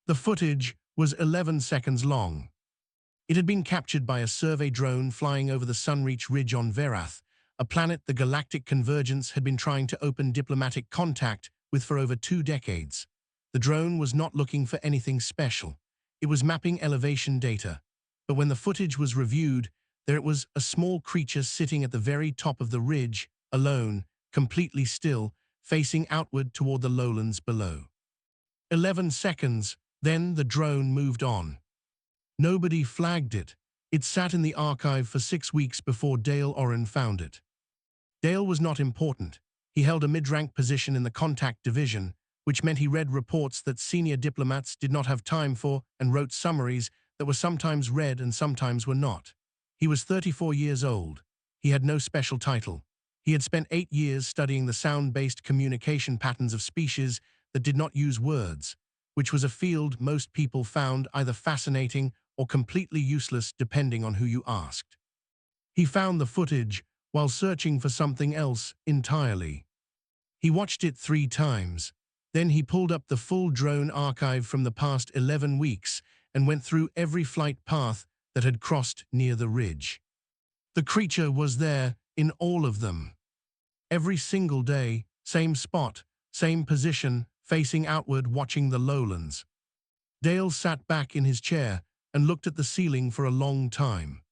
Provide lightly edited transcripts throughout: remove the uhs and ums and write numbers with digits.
The footage was 11 seconds long. It had been captured by a survey drone flying over the Sunreach Ridge on Verath, a planet the galactic convergence had been trying to open diplomatic contact with for over 2 decades. The drone was not looking for anything special. It was mapping elevation data. But when the footage was reviewed, there it was, a small creature sitting at the very top of the ridge, alone, completely still, facing outward toward the lowlands below. 11 seconds, then the drone moved on. Nobody flagged it. It sat in the archive for 6 weeks before Dale Oren found it. Dale was not important. He held a mid-rank position in the contact division, which meant he read reports that senior diplomats did not have time for and wrote summaries that were sometimes read and sometimes were not. He was 34 years old. He had no special title. He had spent 8 years studying the sound-based communication patterns of species that did not use words, which was a field most people found either fascinating or completely useless depending on who you asked. He found the footage while searching for something else entirely. He watched it 3 times. Then he pulled up the full drone archive from the past 11 weeks and went through every flight path that had crossed near the ridge. The creature was there in all of them. Every single day, same spot, same position, facing outward, watching the lowlands. Dale sat back in his chair and looked at the ceiling for a long time.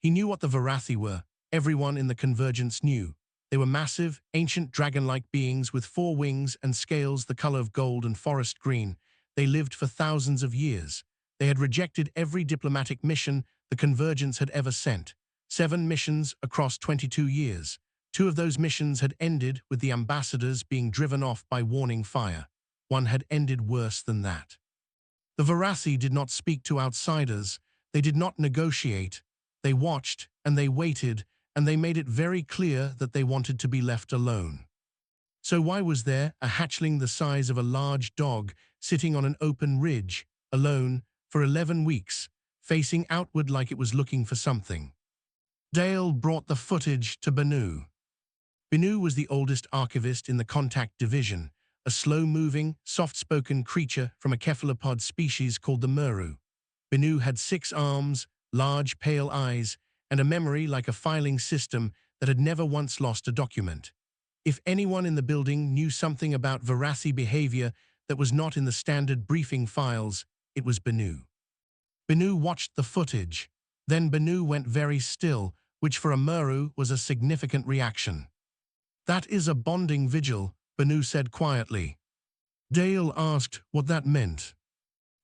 He knew what the Varathi were. Everyone in the convergence knew. They were massive, ancient dragon-like beings with 4 wings and scales the color of gold and forest green. They lived for thousands of years. They had rejected every diplomatic mission the convergence had ever sent. 7 missions across 22 years. 2 of those missions had ended with the ambassadors being driven off by warning fire. 1 had ended worse than that. The Varathi did not speak to outsiders. They did not negotiate. They watched and they waited, and they made it very clear that they wanted to be left alone. So why was there a hatchling the size of a large dog sitting on an open ridge, alone, for 11 weeks, facing outward like it was looking for something? Dale brought the footage to Benu. Benu was the oldest archivist in the contact division, a slow-moving, soft-spoken creature from a cephalopod species called the Meru. Benu had 6 arms, large, pale eyes, and a memory like a filing system that had never once lost a document. If anyone in the building knew something about Varathi behavior that was not in the standard briefing files, it was Benu. Benu watched the footage. Then Benu went very still, which for a Meru was a significant reaction. "That is a bonding vigil," Benu said quietly. Dale asked what that meant.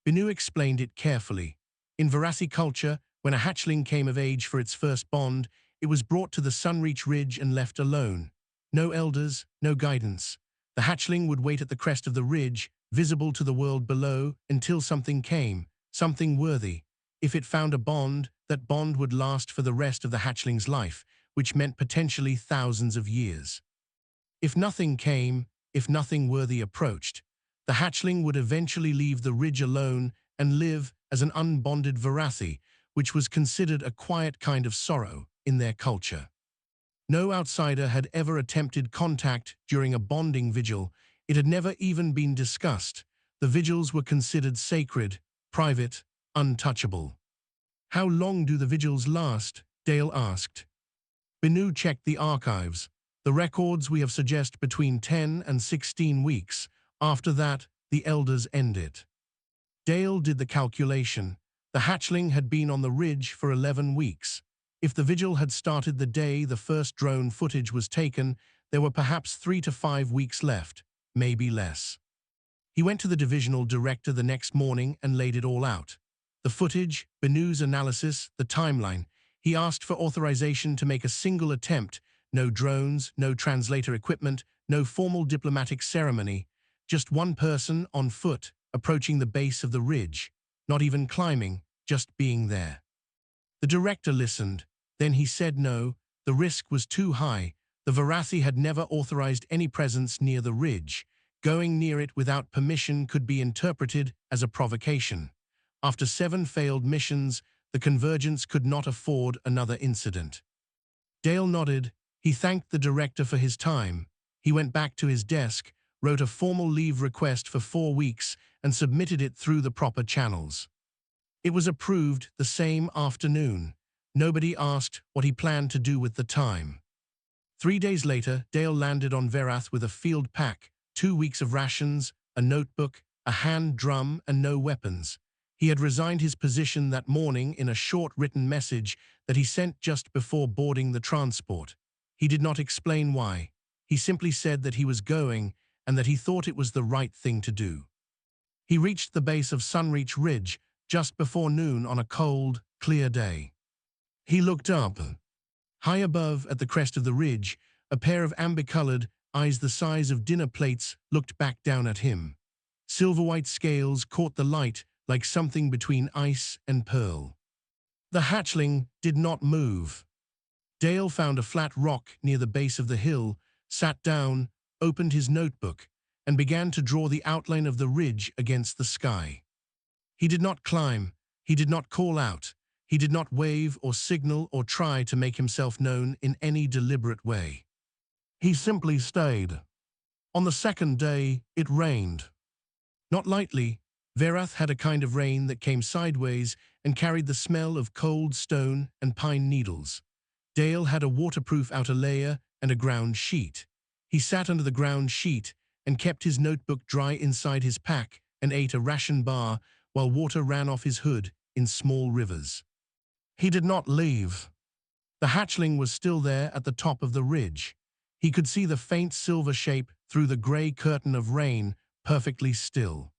Benu explained it carefully. In Varathi culture, when a hatchling came of age for its first bond, it was brought to the Sunreach Ridge and left alone. No elders, no guidance. The hatchling would wait at the crest of the ridge, visible to the world below, until something came, something worthy. If it found a bond, that bond would last for the rest of the hatchling's life, which meant potentially thousands of years. If nothing came, if nothing worthy approached, the hatchling would eventually leave the ridge alone and live as an unbonded Varathi, which was considered a quiet kind of sorrow in their culture. No outsider had ever attempted contact during a bonding vigil. It had never even been discussed. The vigils were considered sacred, private, untouchable. "How long do the vigils last?" Dale asked. Benu checked the archives. "The records we have suggest between 10 and 16 weeks. After that, the elders end it." Dale did the calculation. The hatchling had been on the ridge for 11 weeks. If the vigil had started the day the first drone footage was taken, there were perhaps 3 to 5 weeks left, maybe less. He went to the divisional director the next morning and laid it all out. The footage, Benu's analysis, the timeline. He asked for authorization to make a single attempt. No drones, no translator equipment, no formal diplomatic ceremony. Just one person on foot, approaching the base of the ridge. Not even climbing, just being there. The director listened. Then he said no. The risk was too high. The Varathi had never authorized any presence near the ridge. Going near it without permission could be interpreted as a provocation. After 7 failed missions, the convergence could not afford another incident. Dale nodded. He thanked the director for his time. He went back to his desk, wrote a formal leave request for 4 weeks, and submitted it through the proper channels. It was approved the same afternoon. Nobody asked what he planned to do with the time. 3 days later, Dale landed on Verath with a field pack, 2 weeks of rations, a notebook, a hand drum, and no weapons. He had resigned his position that morning in a short written message that he sent just before boarding the transport. He did not explain why. He simply said that he was going and that he thought it was the right thing to do. He reached the base of Sunreach Ridge just before noon on a cold, clear day. He looked up. High above, at the crest of the ridge, a pair of amber-colored eyes the size of dinner plates looked back down at him. Silver-white scales caught the light like something between ice and pearl. The hatchling did not move. Dale found a flat rock near the base of the hill, sat down, opened his notebook, and began to draw the outline of the ridge against the sky. He did not climb, he did not call out, he did not wave or signal or try to make himself known in any deliberate way. He simply stayed. On the second day, it rained. Not lightly. Verath had a kind of rain that came sideways and carried the smell of cold stone and pine needles. Dale had a waterproof outer layer and a ground sheet. He sat under the ground sheet and kept his notebook dry inside his pack and ate a ration bar while water ran off his hood in small rivers. He did not leave. The hatchling was still there at the top of the ridge. He could see the faint silver shape through the grey curtain of rain, perfectly still.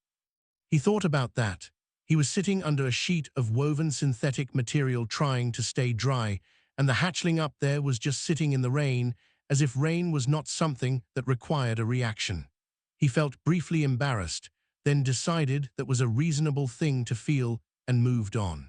He thought about that. He was sitting under a sheet of woven synthetic material trying to stay dry, and the hatchling up there was just sitting in the rain, as if rain was not something that required a reaction. He felt briefly embarrassed, then decided that was a reasonable thing to feel and moved on.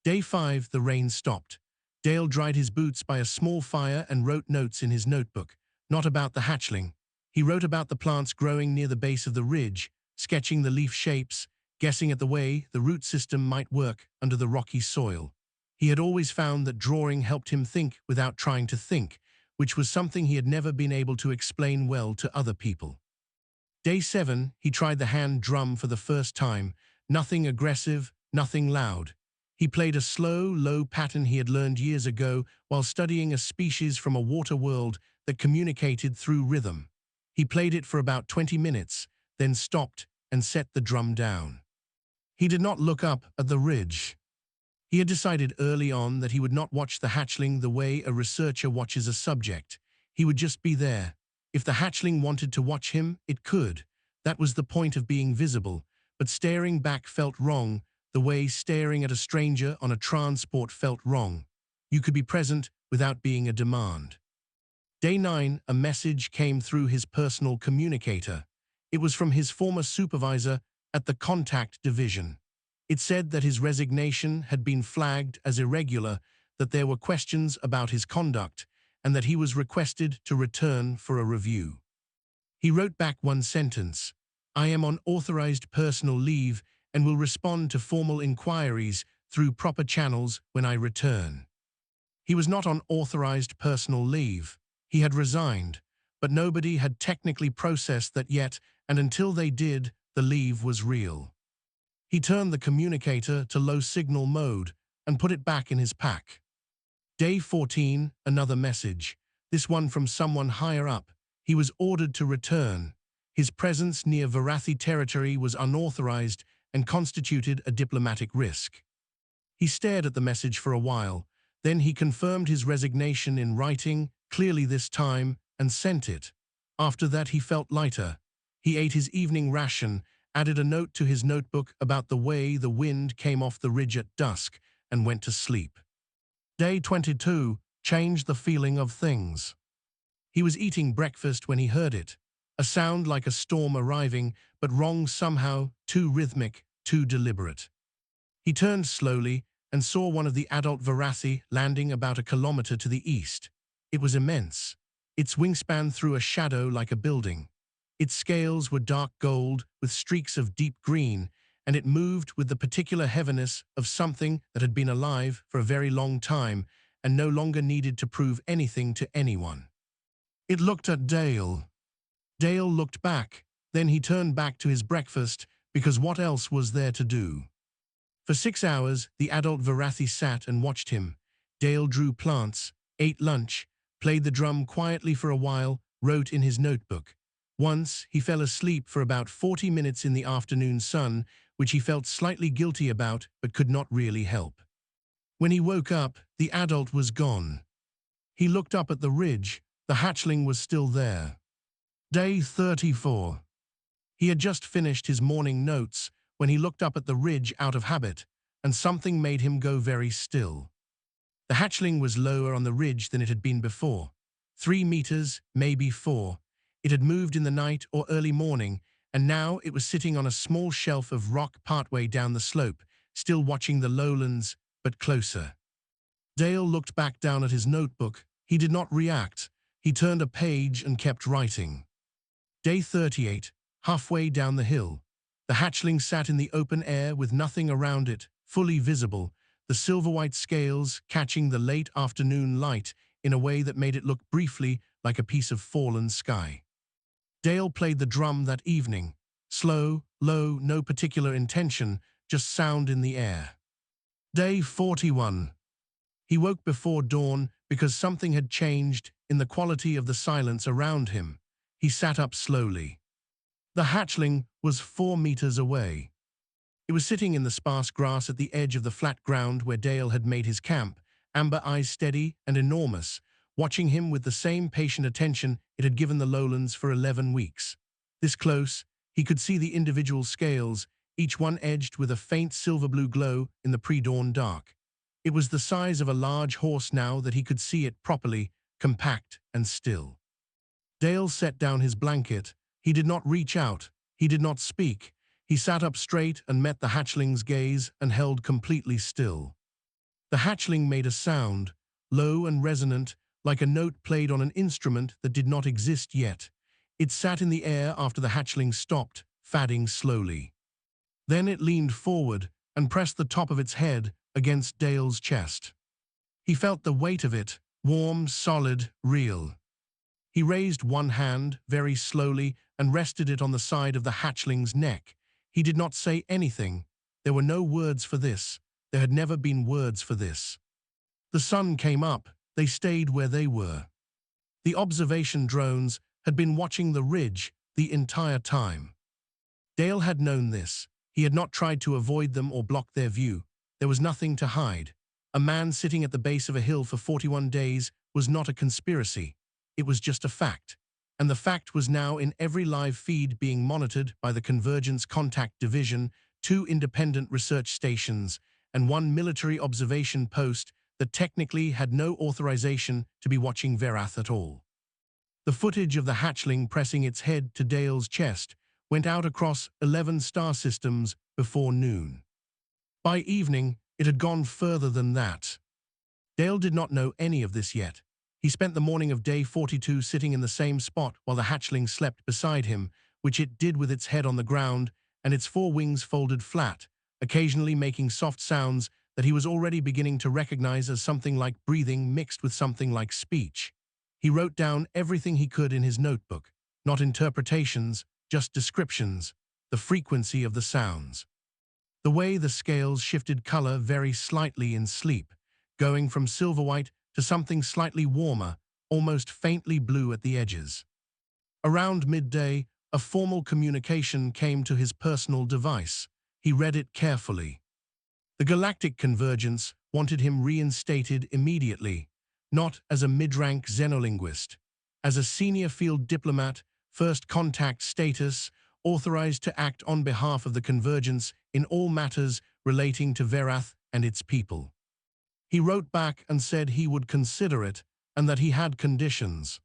Day 5, the rain stopped. Dale dried his boots by a small fire and wrote notes in his notebook, not about the hatchling. He wrote about the plants growing near the base of the ridge, sketching the leaf shapes, guessing at the way the root system might work under the rocky soil. He had always found that drawing helped him think without trying to think, which was something he had never been able to explain well to other people. Day 7, he tried the hand drum for the first time, nothing aggressive, nothing loud. He played a slow, low pattern he had learned years ago while studying a species from a water world that communicated through rhythm. He played it for about 20 minutes, then stopped and set the drum down. He did not look up at the ridge. He had decided early on that he would not watch the hatchling the way a researcher watches a subject. He would just be there. If the hatchling wanted to watch him, it could. That was the point of being visible, but staring back felt wrong, the way staring at a stranger on a transport felt wrong. You could be present without being a demand. Day 9, a message came through his personal communicator. It was from his former supervisor at the contact division. It said that his resignation had been flagged as irregular, that there were questions about his conduct, and that he was requested to return for a review. He wrote back one sentence: "I am on authorized personal leave and will respond to formal inquiries through proper channels when I return." He was not on authorized personal leave. He had resigned, but nobody had technically processed that yet, and until they did, the leave was real. He turned the communicator to low signal mode and put it back in his pack. Day 14, another message, this one from someone higher up. He was ordered to return. His presence near Verathi territory was unauthorized and constituted a diplomatic risk. He stared at the message for a while, then he confirmed his resignation in writing, clearly this time, and sent it. After that he felt lighter. He ate his evening ration, added a note to his notebook about the way the wind came off the ridge at dusk, and went to sleep. Day 22 changed the feeling of things. He was eating breakfast when he heard it, a sound like a storm arriving, but wrong somehow, too rhythmic, too deliberate. He turned slowly and saw one of the adult Verathi landing about a kilometer to the east. It was immense. Its wingspan threw a shadow like a building. Its scales were dark gold with streaks of deep green, and it moved with the particular heaviness of something that had been alive for a very long time and no longer needed to prove anything to anyone. It looked at Dale. Dale looked back, then he turned back to his breakfast because what else was there to do? For 6 hours, the adult Varathi sat and watched him. Dale drew plants, ate lunch, played the drum quietly for a while, wrote in his notebook. Once, he fell asleep for about 40 minutes in the afternoon sun, which he felt slightly guilty about but could not really help. When he woke up, the adult was gone. He looked up at the ridge. The hatchling was still there. Day 34. He had just finished his morning notes when he looked up at the ridge out of habit, and something made him go very still. The hatchling was lower on the ridge than it had been before. 3 meters, maybe 4. It had moved in the night or early morning, and now it was sitting on a small shelf of rock partway down the slope, still watching the lowlands, but closer. Dale looked back down at his notebook. He did not react. He turned a page and kept writing. Day 38, halfway down the hill. The hatchling sat in the open air with nothing around it, fully visible, the silver-white scales catching the late afternoon light in a way that made it look briefly like a piece of fallen sky. Dale played the drum that evening. Slow, low, no particular intention, just sound in the air. Day 41. He woke before dawn because something had changed in the quality of the silence around him. He sat up slowly. The hatchling was 4 meters away. It was sitting in the sparse grass at the edge of the flat ground where Dale had made his camp, amber eyes steady and enormous, watching him with the same patient attention it had given the lowlands for 11 weeks. This close, he could see the individual scales, each one edged with a faint silver-blue glow in the pre-dawn dark. It was the size of a large horse now that he could see it properly, compact and still. Dale set down his blanket. He did not reach out. He did not speak. He sat up straight and met the hatchling's gaze and held completely still. The hatchling made a sound, low and resonant, like a note played on an instrument that did not exist yet. It sat in the air after the hatchling stopped, fadding slowly. Then it leaned forward and pressed the top of its head against Dale's chest. He felt the weight of it, warm, solid, real. He raised one hand, very slowly, and rested it on the side of the hatchling's neck. He did not say anything. There were no words for this. There had never been words for this. The sun came up. They stayed where they were. The observation drones had been watching the ridge the entire time. Dale had known this. He had not tried to avoid them or block their view. There was nothing to hide. A man sitting at the base of a hill for 41 days was not a conspiracy. It was just a fact. And the fact was now in every live feed being monitored by the Convergence Contact Division, 2 independent research stations, and 1 military observation post that technically had no authorization to be watching Verath at all. The footage of the hatchling pressing its head to Dale's chest went out across 11 star systems before noon. By evening, it had gone further than that. Dale did not know any of this yet. He spent the morning of day 42 sitting in the same spot while the hatchling slept beside him, which it did with its head on the ground and its 4 wings folded flat, occasionally making soft sounds that he was already beginning to recognize as something like breathing mixed with something like speech. He wrote down everything he could in his notebook, not interpretations, just descriptions, the frequency of the sounds. The way the scales shifted color very slightly in sleep, going from silver-white to something slightly warmer, almost faintly blue at the edges. Around midday, a formal communication came to his personal device. He read it carefully. The Galactic Convergence wanted him reinstated immediately, not as a mid-rank xenolinguist, as a senior field diplomat, first contact status, authorized to act on behalf of the Convergence in all matters relating to Verath and its people. He wrote back and said he would consider it and that he had conditions.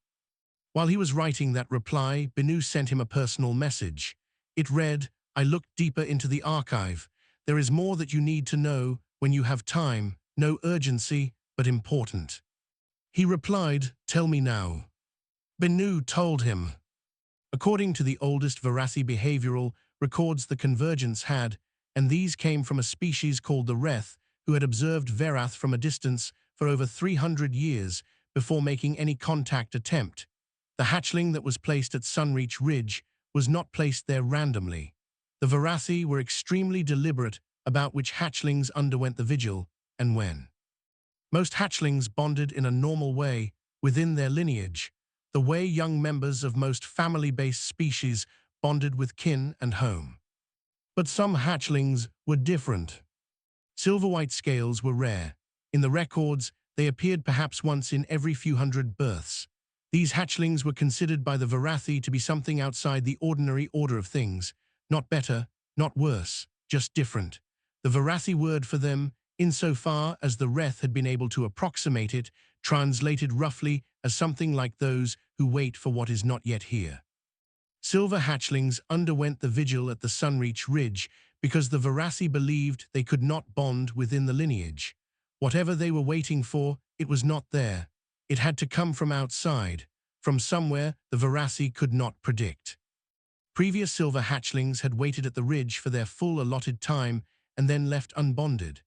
While he was writing that reply, Benu sent him a personal message. It read, "I looked deeper into the archive. There is more that you need to know when you have time, no urgency, but important." He replied, "Tell me now." Benu told him. According to the oldest Varathi behavioral records the Convergence had, and these came from a species called the Reth, who had observed Verath from a distance for over 300 years before making any contact attempt. The hatchling that was placed at Sunreach Ridge was not placed there randomly. The Varathi were extremely deliberate about which hatchlings underwent the vigil and when. Most hatchlings bonded in a normal way within their lineage, the way young members of most family-based species bonded with kin and home. But some hatchlings were different. Silver-white scales were rare. In the records, they appeared perhaps once in every few hundred births. These hatchlings were considered by the Varathi to be something outside the ordinary order of things, not better, not worse, just different. The Varathi word for them, insofar as the Reth had been able to approximate it, translated roughly as something like those who wait for what is not yet here. Silver hatchlings underwent the vigil at the Sunreach Ridge because the Varathi believed they could not bond within the lineage. Whatever they were waiting for, it was not there. It had to come from outside, from somewhere the Varathi could not predict. Previous silver hatchlings had waited at the ridge for their full allotted time and then left unbonded.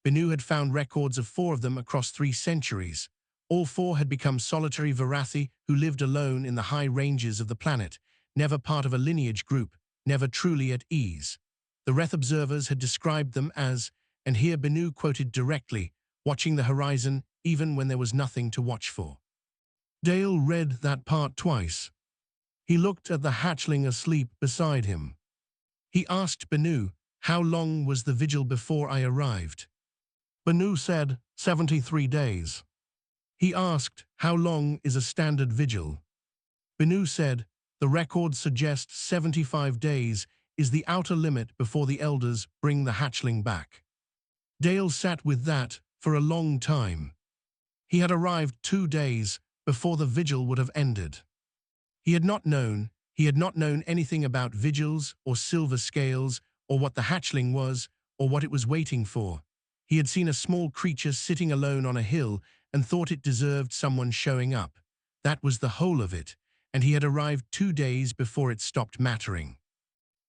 Bennu had found records of 4 of them across 3 centuries. All 4 had become solitary Varathi who lived alone in the high ranges of the planet, never part of a lineage group, never truly at ease. The Reth observers had described them as, and here Bennu quoted directly, watching the horizon even when there was nothing to watch for. Dale read that part twice. He looked at the hatchling asleep beside him. He asked Bennu, "How long was the vigil before I arrived?" Bennu said, 73 days. He asked, "How long is a standard vigil?" Bennu said, "The records suggest 75 days is the outer limit before the elders bring the hatchling back." Dale sat with that for a long time. He had arrived 2 days before the vigil would have ended. He had not known anything about vigils or silver scales or what the hatchling was or what it was waiting for. He had seen a small creature sitting alone on a hill and thought it deserved someone showing up. That was the whole of it, and he had arrived 2 days before it stopped mattering.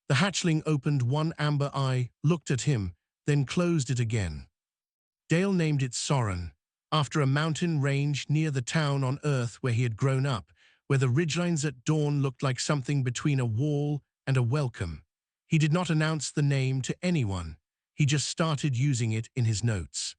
The hatchling opened one amber eye, looked at him, then closed it again. Dale named it Soren, after a mountain range near the town on Earth where he had grown up, where the ridgelines at dawn looked like something between a wall and a welcome. He did not announce the name to anyone. He just started using it in his notes.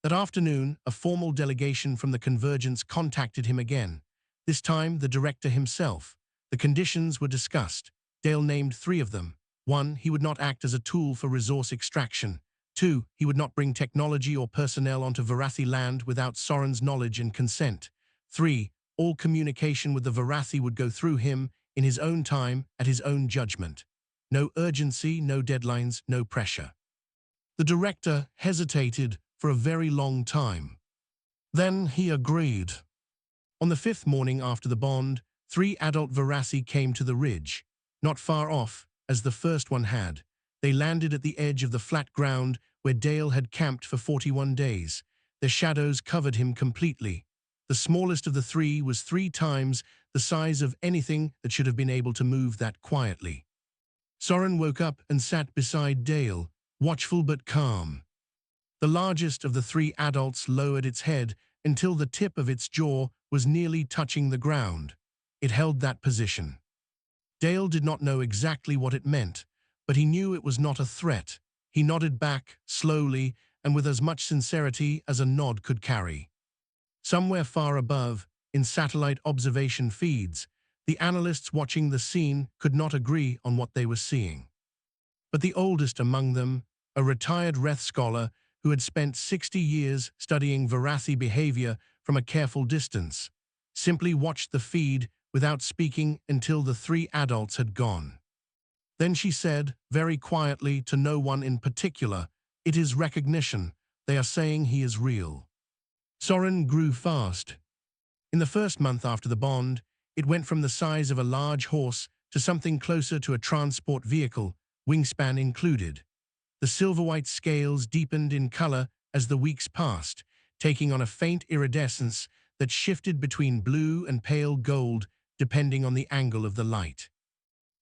That afternoon, a formal delegation from the Convergence contacted him again. This time, the director himself. The conditions were discussed. Dale named 3 of them. 1, he would not act as a tool for resource extraction. 2, he would not bring technology or personnel onto Varathi land without Soren's knowledge and consent. 3, all communication with the Varathi would go through him, in his own time, at his own judgment. No urgency, no deadlines, no pressure. The director hesitated for a very long time. Then he agreed. On the 5th morning after the bond, 3 adult Varathi came to the ridge, not far off, as the first one had. They landed at the edge of the flat ground where Dale had camped for 41 days. Their shadows covered him completely. The smallest of the 3 was 3 times the size of anything that should have been able to move that quietly. Soren woke up and sat beside Dale, watchful but calm. The largest of the 3 adults lowered its head until the tip of its jaw was nearly touching the ground. It held that position. Dale did not know exactly what it meant, but he knew it was not a threat. He nodded back, slowly, and with as much sincerity as a nod could carry. Somewhere far above, in satellite observation feeds, the analysts watching the scene could not agree on what they were seeing. But the oldest among them, a retired Reth scholar who had spent 60 years studying Varathi behavior from a careful distance, simply watched the feed without speaking until the 3 adults had gone. Then she said, very quietly to no one in particular, "It is recognition. They are saying he is real." Soren grew fast. In the first month after the bond, it went from the size of a large horse to something closer to a transport vehicle, wingspan included. The silver-white scales deepened in color as the weeks passed, taking on a faint iridescence that shifted between blue and pale gold depending on the angle of the light.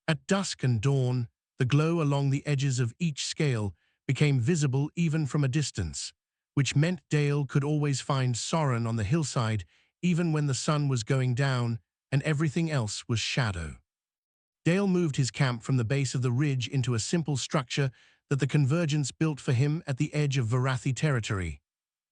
At dusk and dawn, the glow along the edges of each scale became visible even from a distance, which meant Dale could always find Soren on the hillside even when the sun was going down and everything else was shadow. Dale moved his camp from the base of the ridge into a simple structure that the Convergence built for him at the edge of Varathi territory.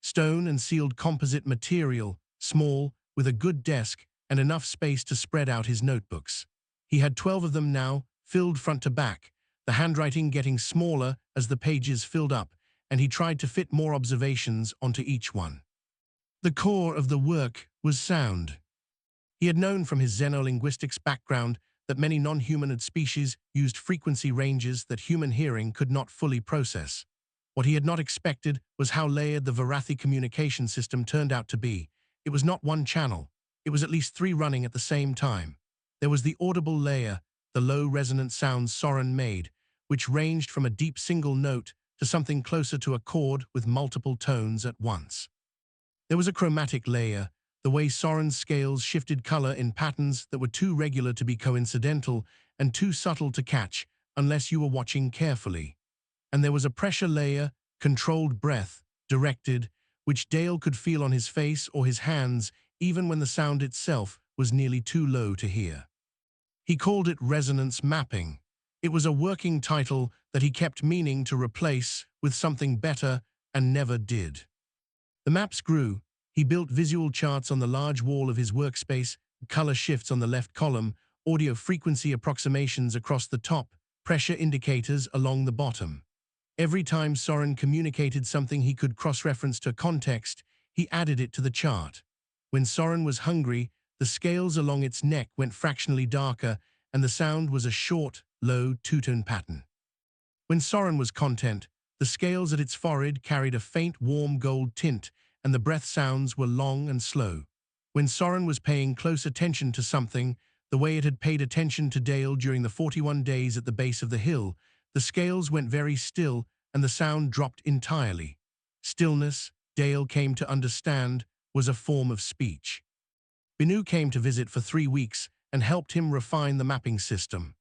Stone and sealed composite material, small, with a good desk and enough space to spread out his notebooks. He had 12 of them now, filled front to back, the handwriting getting smaller as the pages filled up, and he tried to fit more observations onto each one. The core of the work was sound. He had known from his xenolinguistics background that many non-humanoid species used frequency ranges that human hearing could not fully process. What he had not expected was how layered the Varathi communication system turned out to be. It was not one channel. It was at least 3 running at the same time. There was the audible layer, the low-resonant sounds Soren made, which ranged from a deep single note to something closer to a chord with multiple tones at once. There was a chromatic layer, the way Soren's scales shifted color in patterns that were too regular to be coincidental and too subtle to catch unless you were watching carefully. And there was a pressure layer, controlled breath, directed, which Dale could feel on his face or his hands even when the sound itself was nearly too low to hear. He called it resonance mapping. It was a working title that he kept meaning to replace with something better and never did. The maps grew. He built visual charts on the large wall of his workspace, color shifts on the left column, audio frequency approximations across the top, pressure indicators along the bottom. Every time Soren communicated something he could cross-reference to context, he added it to the chart. When Soren was hungry, the scales along its neck went fractionally darker, and the sound was a short, low two-tone pattern. When Soren was content, the scales at its forehead carried a faint, warm gold tint, and the breath sounds were long and slow. When Soren was paying close attention to something, the way it had paid attention to Dale during the 41 days at the base of the hill, the scales went very still and the sound dropped entirely. Stillness, Dale came to understand, was a form of speech. Binu came to visit for 3 weeks and helped him refine the mapping system.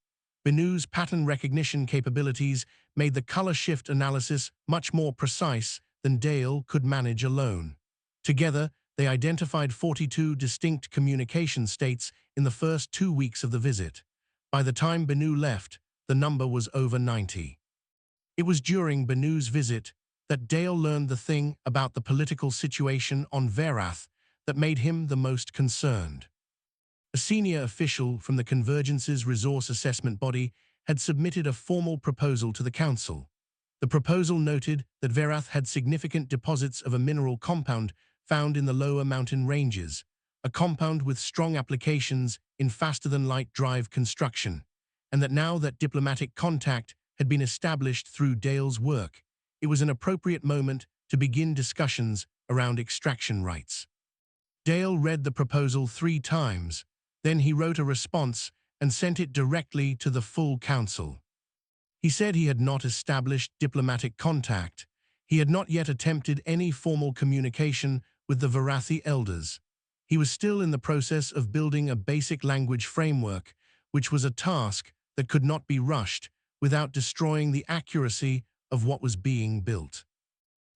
Binu's pattern recognition capabilities made the color shift analysis much more precise than Dale could manage alone. Together, they identified 42 distinct communication states in the first 2 weeks of the visit. By the time Binu left, the number was over 90. It was during Binu's visit that Dale learned the thing about the political situation on Varath that made him the most concerned. A senior official from the Convergence's resource assessment body had submitted a formal proposal to the council. The proposal noted that Varath had significant deposits of a mineral compound found in the lower mountain ranges, a compound with strong applications in faster-than-light drive construction, and that now that diplomatic contact had been established through Dale's work, it was an appropriate moment to begin discussions around extraction rights. Dale read the proposal 3 times, then he wrote a response and sent it directly to the full council. He said he had not established diplomatic contact. He had not yet attempted any formal communication with the Varathi elders. He was still in the process of building a basic language framework, which was a task that could not be rushed without destroying the accuracy of what was being built.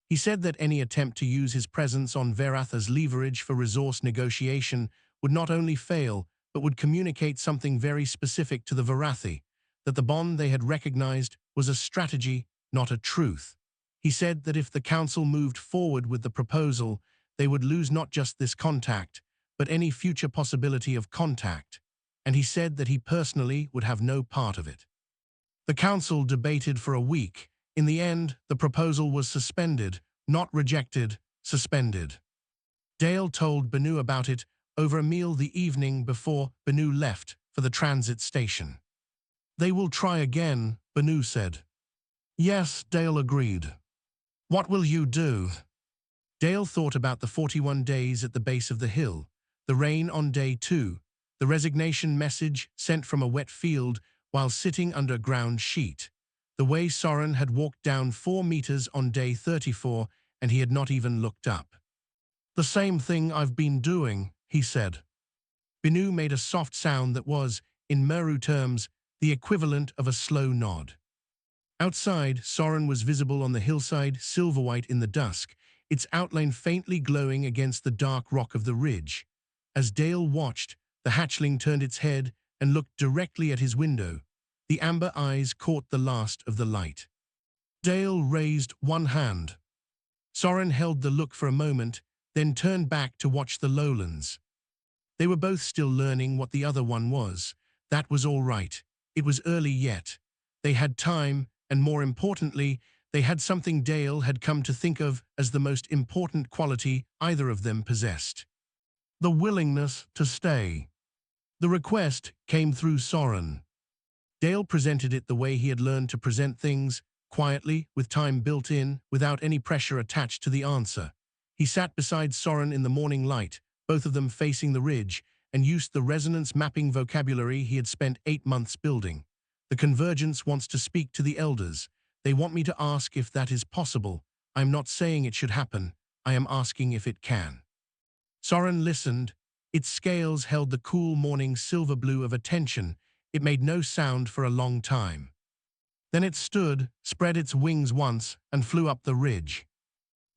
He said that any attempt to use his presence on Varath as leverage for resource negotiation would not only fail, but would communicate something very specific to the Varathi, that the bond they had recognized was a strategy, not a truth. He said that if the council moved forward with the proposal, they would lose not just this contact, but any future possibility of contact, and he said that he personally would have no part of it. The council debated for a week. In the end, the proposal was suspended, not rejected, suspended. Dale told Binu about it over a meal the evening before Binu left for the transit station. "They will try again," Binu said. "Yes," Dale agreed. "What will you do?" Dale thought about the 41 days at the base of the hill, the rain on day 2, the resignation message sent from a wet field while sitting under a ground sheet, the way Soren had walked down 4 meters on day 34 and he had not even looked up. "The same thing I've been doing," he said. Binu made a soft sound that was, in Meru terms, the equivalent of a slow nod. Outside, Soren was visible on the hillside, silver-white in the dusk, its outline faintly glowing against the dark rock of the ridge. As Dale watched, the hatchling turned its head and looked directly at his window. The amber eyes caught the last of the light. Dale raised one hand. Soren held the look for a moment, then turned back to watch the lowlands. They were both still learning what the other one was. That was all right. It was early yet. They had time, and more importantly, they had something Dale had come to think of as the most important quality either of them possessed: the willingness to stay. The request came through Soren. Dale presented it the way he had learned to present things, quietly, with time built in, without any pressure attached to the answer. He sat beside Soren in the morning light, both of them facing the ridge, and used the resonance mapping vocabulary he had spent 8 months building. The convergence wants to speak to the elders. They want me to ask if that is possible. I am not saying it should happen. I am asking if it can. Soren listened. Its scales held the cool morning silver blue of attention. It made no sound for a long time. Then it stood, spread its wings once, and flew up the ridge.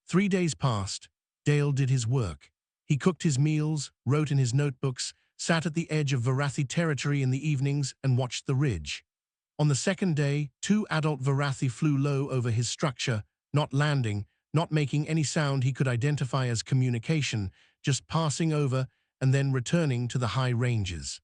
3 days passed. Dale did his work. He cooked his meals, wrote in his notebooks, sat at the edge of Varathi territory in the evenings, and watched the ridge. On the second day, 2 adult Varathi flew low over his structure, not landing, not making any sound he could identify as communication, just passing over and then returning to the high ranges.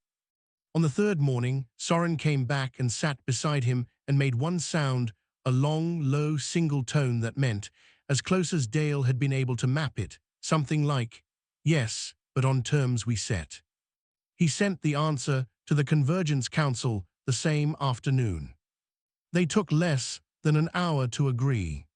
On the third morning, Soren came back and sat beside him and made one sound, a long, low single tone that meant, as close as Dale had been able to map it, something like, "Yes, but on terms we set." He sent the answer to the Convergence Council the same afternoon. They took less than an hour to agree.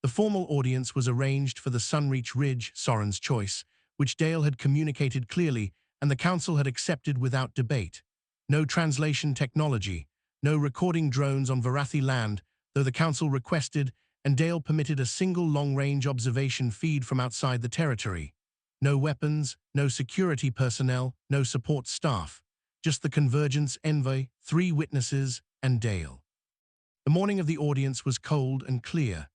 The formal audience was arranged for the Sunreach Ridge, Soren's choice, which Dale had communicated clearly and the council had accepted without debate. No translation technology, no recording drones on Varathi land, though the council requested, and Dale permitted a single long-range observation feed from outside the territory. No weapons, no security personnel, no support staff. Just the Convergence Envoy, 3 witnesses, and Dale. The morning of the audience was cold and clear.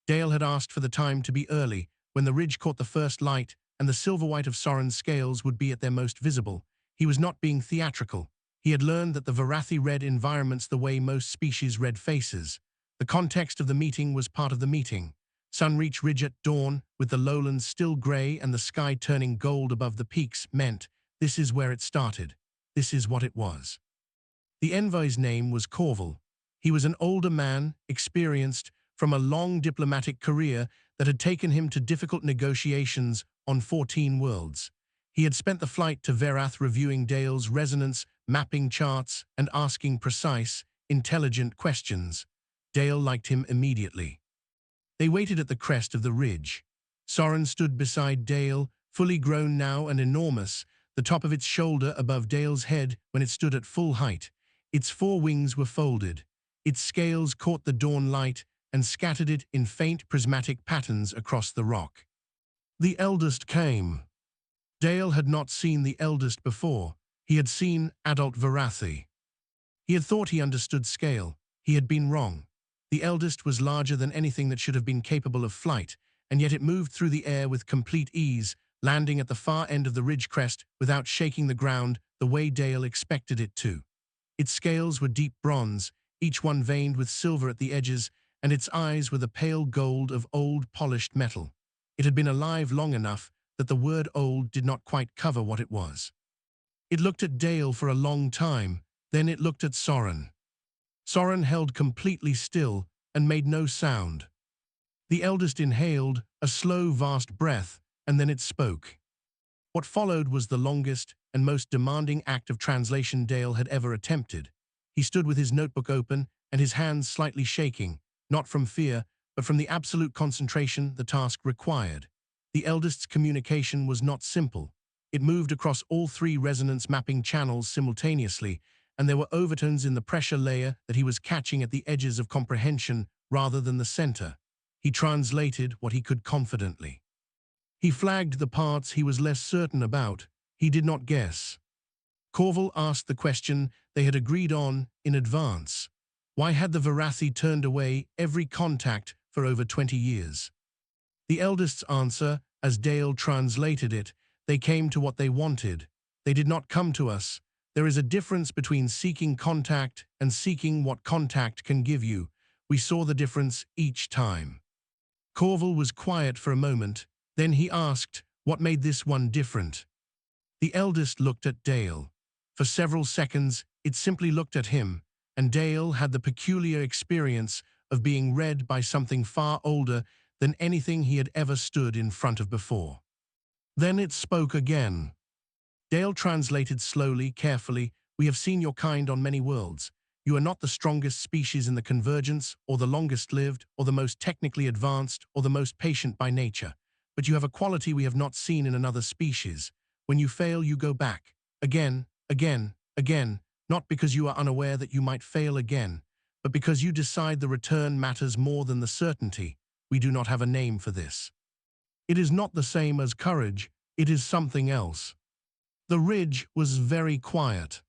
Dale had asked for the time to be early, when the ridge caught the first light and the silver white of Soren's scales would be at their most visible. He was not being theatrical. He had learned that the Varathi read environments the way most species read faces. The context of the meeting was part of the meeting. Sunreach Ridge at dawn, with the lowlands still grey and the sky turning gold above the peaks, meant this is where it started. This is what it was. The envoy's name was Corval. He was an older man, experienced, from a long diplomatic career that had taken him to difficult negotiations on 14 worlds. He had spent the flight to Verath reviewing Dale's resonance mapping charts and asking precise, intelligent questions. Dale liked him immediately. They waited at the crest of the ridge. Soren stood beside Dale, fully grown now and enormous, the top of its shoulder above Dale's head when it stood at full height. Its 4 wings were folded. Its scales caught the dawn light and scattered it in faint prismatic patterns across the rock. The eldest came. Dale had not seen the eldest before. He had seen adult Varathi. He had thought he understood scale. He had been wrong. The eldest was larger than anything that should have been capable of flight, and yet it moved through the air with complete ease, landing at the far end of the ridge crest without shaking the ground the way Dale expected it to. Its scales were deep bronze, each one veined with silver at the edges, and its eyes were the pale gold of old polished metal. It had been alive long enough that the word old did not quite cover what it was. It looked at Dale for a long time, then it looked at Soren. Soren held completely still and made no sound. The eldest inhaled, a slow, vast breath, and then it spoke. What followed was the longest and most demanding act of translation Dale had ever attempted. He stood with his notebook open and his hands slightly shaking, not from fear, but from the absolute concentration the task required. The eldest's communication was not simple. It moved across all 3 resonance mapping channels simultaneously, and there were overtones in the pressure layer that he was catching at the edges of comprehension rather than the center. He translated what he could confidently. He flagged the parts he was less certain about. He did not guess. Corval asked the question they had agreed on in advance. Why had the Varathi turned away every contact for over 20 years? The eldest's answer, as Dale translated it, they came to what they wanted. They did not come to us. There is a difference between seeking contact and seeking what contact can give you. We saw the difference each time. Corval was quiet for a moment, then he asked, what made this one different? The eldest looked at Dale. For several seconds, it simply looked at him, and Dale had the peculiar experience of being read by something far older than anything he had ever stood in front of before. Then it spoke again. Dale translated slowly, carefully, "We have seen your kind on many worlds. You are not the strongest species in the convergence, or the longest lived, or the most technically advanced, or the most patient by nature. But you have a quality we have not seen in another species. When you fail, you go back. Again, again, again, not because you are unaware that you might fail again, but because you decide the return matters more than the certainty. We do not have a name for this. It is not the same as courage, it is something else." The ridge was very quiet.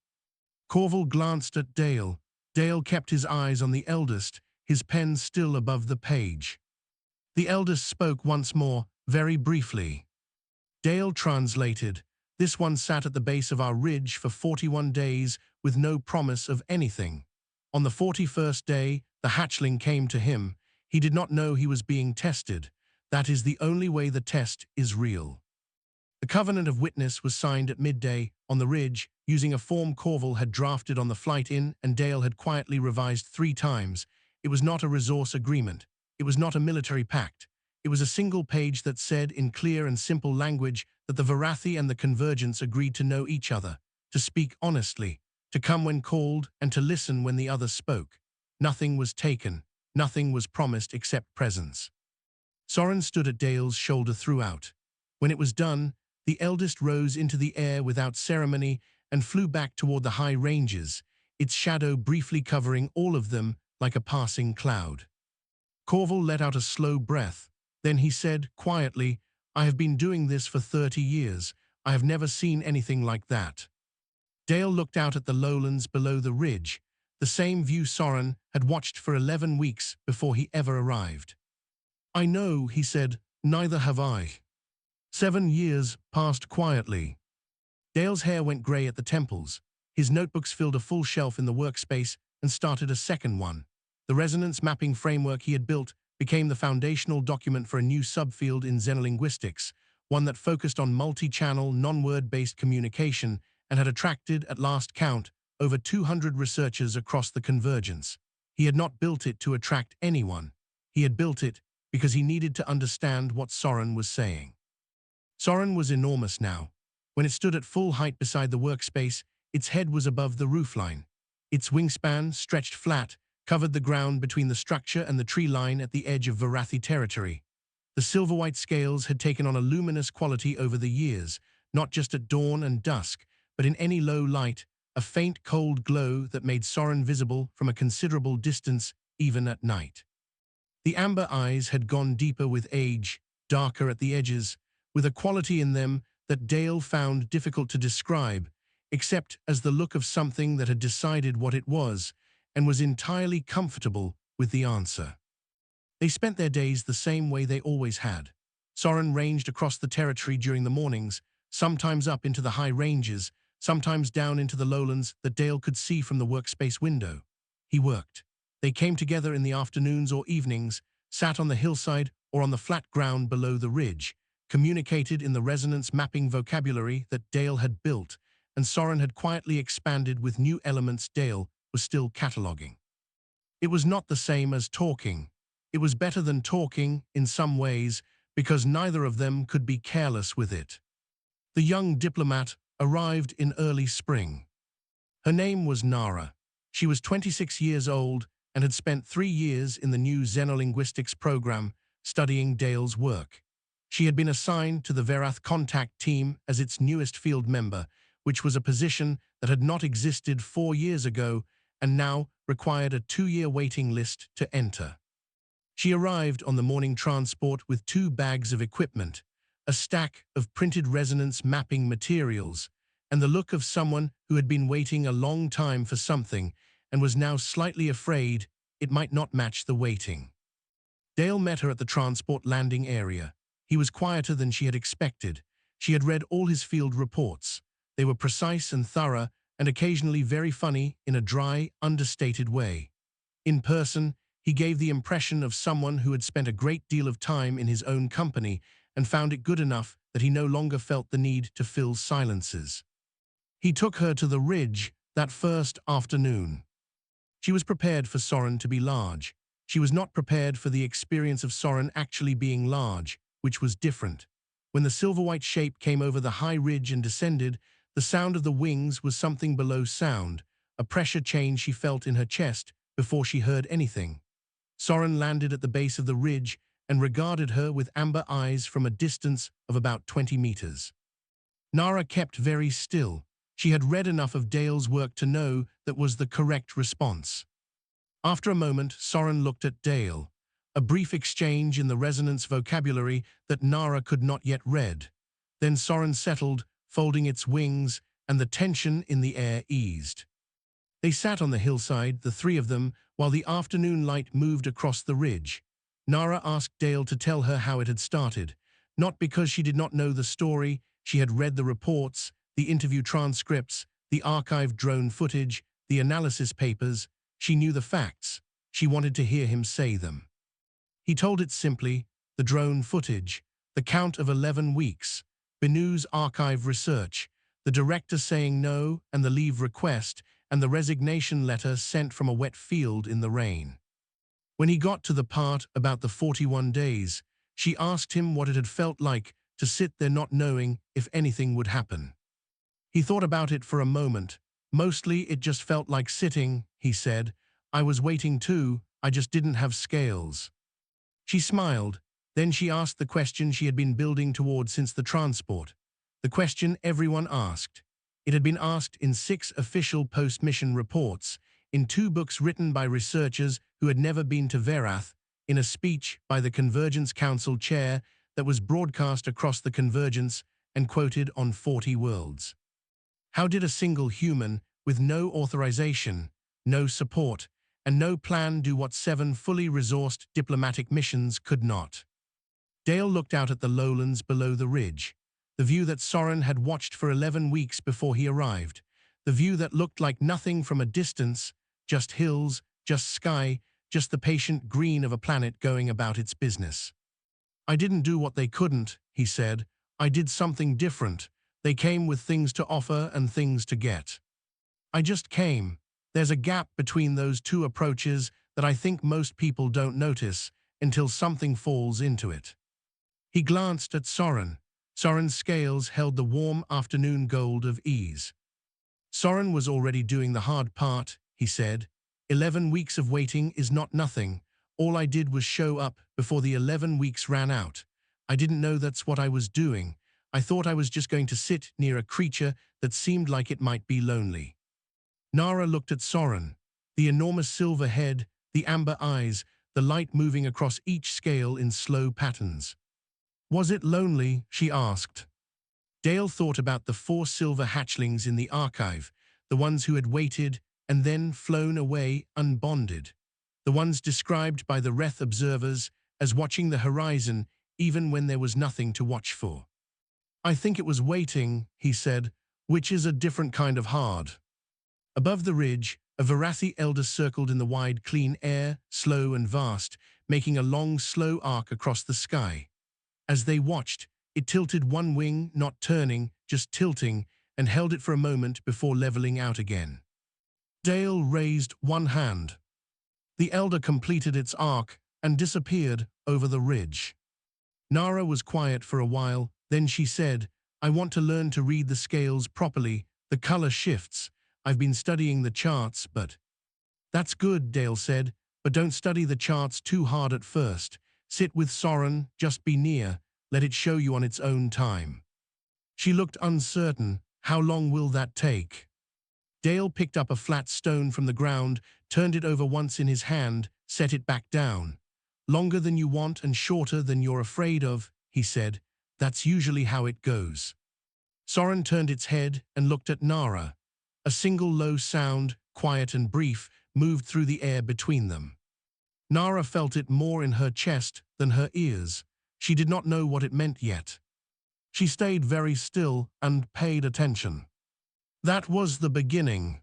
Corval glanced at Dale. Dale kept his eyes on the eldest, his pen still above the page. The eldest spoke once more, very briefly. Dale translated, "This one sat at the base of our ridge for 41 days with no promise of anything. On the 41st day, the hatchling came to him. He did not know he was being tested. That is the only way the test is real." The covenant of witness was signed at midday on the ridge using a form Corval had drafted on the flight in and Dale had quietly revised 3 times. It was not a resource agreement. It was not a military pact. It was a single page that said in clear and simple language that the Varathi and the Convergence agreed to know each other, to speak honestly, to come when called and to listen when the other spoke. Nothing was taken, nothing was promised except presence. Soren stood at Dale's shoulder throughout. When it was done, the eldest rose into the air without ceremony and flew back toward the high ranges, its shadow briefly covering all of them like a passing cloud. Corval let out a slow breath. Then he said, quietly, "I have been doing this for 30 years. I have never seen anything like that." Dale looked out at the lowlands below the ridge, the same view Soren had watched for 11 weeks before he ever arrived. "I know," he said, "neither have I." 7 years passed quietly. Dale's hair went grey at the temples. His notebooks filled a full shelf in the workspace and started a second one. The resonance mapping framework he had built became the foundational document for a new subfield in xenolinguistics, one that focused on multi-channel, non-word-based communication and had attracted, at last count, over 200 researchers across the convergence. He had not built it to attract anyone. He had built it because he needed to understand what Soren was saying. Soren was enormous now. When it stood at full height beside the workspace, its head was above the roofline. Its wingspan, stretched flat, covered the ground between the structure and the tree line at the edge of Varathi territory. The silver-white scales had taken on a luminous quality over the years, not just at dawn and dusk, but in any low light, a faint cold glow that made Soren visible from a considerable distance even at night. The amber eyes had gone deeper with age, darker at the edges, with a quality in them that Dale found difficult to describe, except as the look of something that had decided what it was and was entirely comfortable with the answer. They spent their days the same way they always had. Soren ranged across the territory during the mornings, sometimes up into the high ranges, sometimes down into the lowlands that Dale could see from the workspace window. He worked. They came together in the afternoons or evenings, sat on the hillside or on the flat ground below the ridge, communicated in the resonance mapping vocabulary that Dale had built, and Soren had quietly expanded with new elements Dale was still cataloging. It was not the same as talking. It was better than talking, in some ways, because neither of them could be careless with it. The young diplomat arrived in early spring. Her name was Nara. She was 26 years old and had spent 3 years in the new xenolinguistics program studying Dale's work. She had been assigned to the Varath contact team as its newest field member, which was a position that had not existed 4 years ago and now required a 2-year waiting list to enter. She arrived on the morning transport with 2 bags of equipment, a stack of printed resonance mapping materials, and the look of someone who had been waiting a long time for something and was now slightly afraid it might not match the waiting. Dale met her at the transport landing area. He was quieter than she had expected. She had read all his field reports. They were precise and thorough, and occasionally very funny in a dry, understated way. In person, he gave the impression of someone who had spent a great deal of time in his own company and found it good enough that he no longer felt the need to fill silences. He took her to the ridge that first afternoon. She was prepared for Soren to be large. She was not prepared for the experience of Soren actually being large, which was different. When the silver-white shape came over the high ridge and descended, the sound of the wings was something below sound, a pressure change she felt in her chest before she heard anything. Soren landed at the base of the ridge and regarded her with amber eyes from a distance of about 20 meters. Nara kept very still. She had read enough of Dale's work to know that was the correct response. After a moment, Soren looked at Dale, a brief exchange in the resonance vocabulary that Nara could not yet read. Then Soren settled, folding its wings, and the tension in the air eased. They sat on the hillside, the three of them, while the afternoon light moved across the ridge. Nara asked Dale to tell her how it had started, not because she did not know the story. She had read the reports, the interview transcripts, the archived drone footage, the analysis papers. She knew the facts. She wanted to hear him say them. He told it simply: the drone footage, the count of 11 weeks, Bennu's archive research, the director saying no and the leave request, and the resignation letter sent from a wet field in the rain. When he got to the part about the 41 days, she asked him what it had felt like to sit there not knowing if anything would happen. He thought about it for a moment. Mostly it just felt like sitting, he said. I was waiting too, I just didn't have scales. She smiled. Then she asked the question she had been building toward since the transport. The question everyone asked. It had been asked in 6 official post-mission reports, in 2 books written by researchers who had never been to Verath, in a speech by the Convergence Council chair that was broadcast across the Convergence and quoted on 40 worlds. How did a single human, with no authorization, no support, and no plan do what 7 fully resourced diplomatic missions could not? Dale looked out at the lowlands below the ridge, the view that Soren had watched for 11 weeks before he arrived, the view that looked like nothing from a distance, just hills, just sky, just the patient green of a planet going about its business. I didn't do what they couldn't, he said. I did something different. They came with things to offer and things to get. I just came. There's a gap between those 2 approaches that I think most people don't notice until something falls into it. He glanced at Soren. Soren's scales held the warm afternoon gold of ease. Soren was already doing the hard part, he said. 11 weeks of waiting is not nothing. All I did was show up before the 11 weeks ran out. I didn't know that's what I was doing. I thought I was just going to sit near a creature that seemed like it might be lonely. Nara looked at Soren, the enormous silver head, the amber eyes, the light moving across each scale in slow patterns. Was it lonely? She asked. Dale thought about the 4 silver hatchlings in the archive, the ones who had waited and then flown away unbonded, the ones described by the Reth observers as watching the horizon even when there was nothing to watch for. I think it was waiting, he said, which is a different kind of hard. Above the ridge, a Verathi elder circled in the wide, clean air, slow and vast, making a long, slow arc across the sky. As they watched, it tilted one wing, not turning, just tilting, and held it for a moment before leveling out again. Dale raised one hand. The elder completed its arc and disappeared over the ridge. Nara was quiet for a while, then she said, I want to learn to read the scales properly, the color shifts. I've been studying the charts, but... That's good, Dale said, but don't study the charts too hard at first. Sit with Soren, just be near, let it show you on its own time. She looked uncertain. How long will that take? Dale picked up a flat stone from the ground, turned it over once in his hand, set it back down. Longer than you want and shorter than you're afraid of, he said. That's usually how it goes. Soren turned its head and looked at Nara. A single low sound, quiet and brief, moved through the air between them. Nara felt it more in her chest than her ears. She did not know what it meant yet. She stayed very still and paid attention. That was the beginning.